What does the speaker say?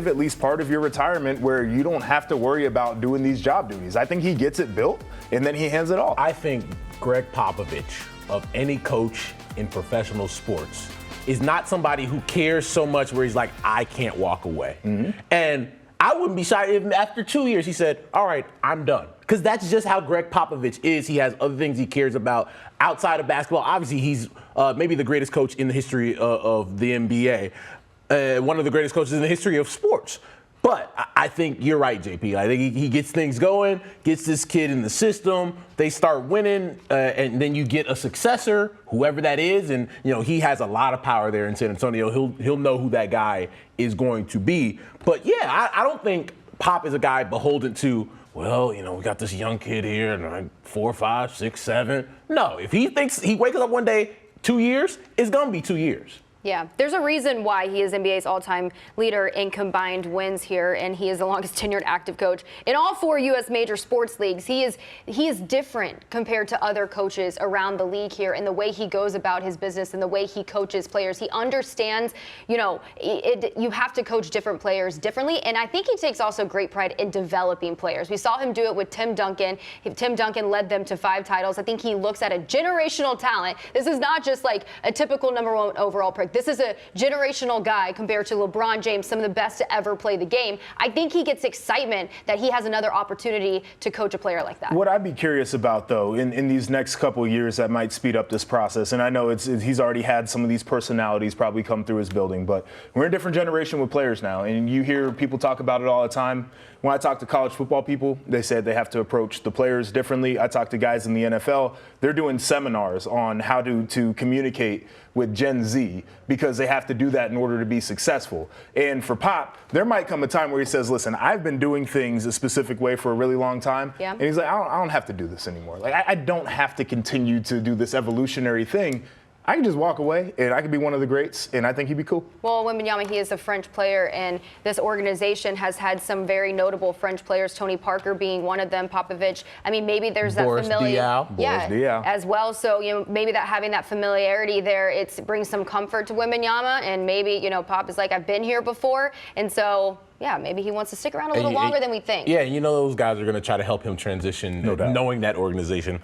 at least part of your retirement where you don't have to worry about doing these job duties. I think he gets it built and then he hands it off. I think Gregg Popovich, of any coach in professional sports, is not somebody who cares so much where he's like, I can't walk away. And I wouldn't be shocked if after 2 years he said, all right, I'm done. Because that's just how Gregg Popovich is. He has other things he cares about outside of basketball. Obviously, he's maybe the greatest coach in the history of the NBA. One of the greatest coaches in the history of sports. But I think you're right, JP. I think he gets things going, gets this kid in the system. They start winning, and then you get a successor, whoever that is. And he has a lot of power there in San Antonio. He'll know who that guy is going to be. But yeah, I don't think Pop is a guy beholden to, well, we got this young kid here, and like 4, 5, 6, 7. No, if he thinks he wakes up one day, 2 years, it's gonna be 2 years. Yeah, there's a reason why he is NBA's all-time leader in combined wins here, and he is the longest tenured active coach in all 4 U.S. major sports leagues. He is different compared to other coaches around the league here in the way he goes about his business and the way he coaches players. He understands, you have to coach different players differently, and I think he takes also great pride in developing players. We saw him do it with Tim Duncan. Tim Duncan led them to 5 titles. I think he looks at a generational talent. This is not just like a typical #1 overall pick. This is a generational guy compared to LeBron James, some of the best to ever play the game. I think he gets excitement that he has another opportunity to coach a player like that. What I'd be curious about, though, in these next couple of years that might speed up this process, and I know he's already had some of these personalities probably come through his building, but we're in a different generation with players now, and you hear people talk about it all the time. When I talk to college football people, they said they have to approach the players differently. I talk to guys in the NFL. They're doing seminars on how to communicate with Gen Z because they have to do that in order to be successful. And for Pop, there might come a time where he says, listen, I've been doing things a specific way for a really long time. Yeah. And he's like, I don't have to do this anymore. Like, I don't have to continue to do this evolutionary thing. I can just walk away, and I could be one of the greats, and I think he'd be cool. Well, Wembanyama, he is a French player, and this organization has had some very notable French players, Tony Parker being one of them, Popovich. I mean, maybe there's that familiarity. Diaw. As well. So, maybe that having that familiarity there, it brings some comfort to Wembanyama, and maybe, Pop is like, I've been here before, and so, yeah, maybe he wants to stick around a little longer than we think. Yeah, those guys are going to try to help him transition, No doubt. knowing that organization.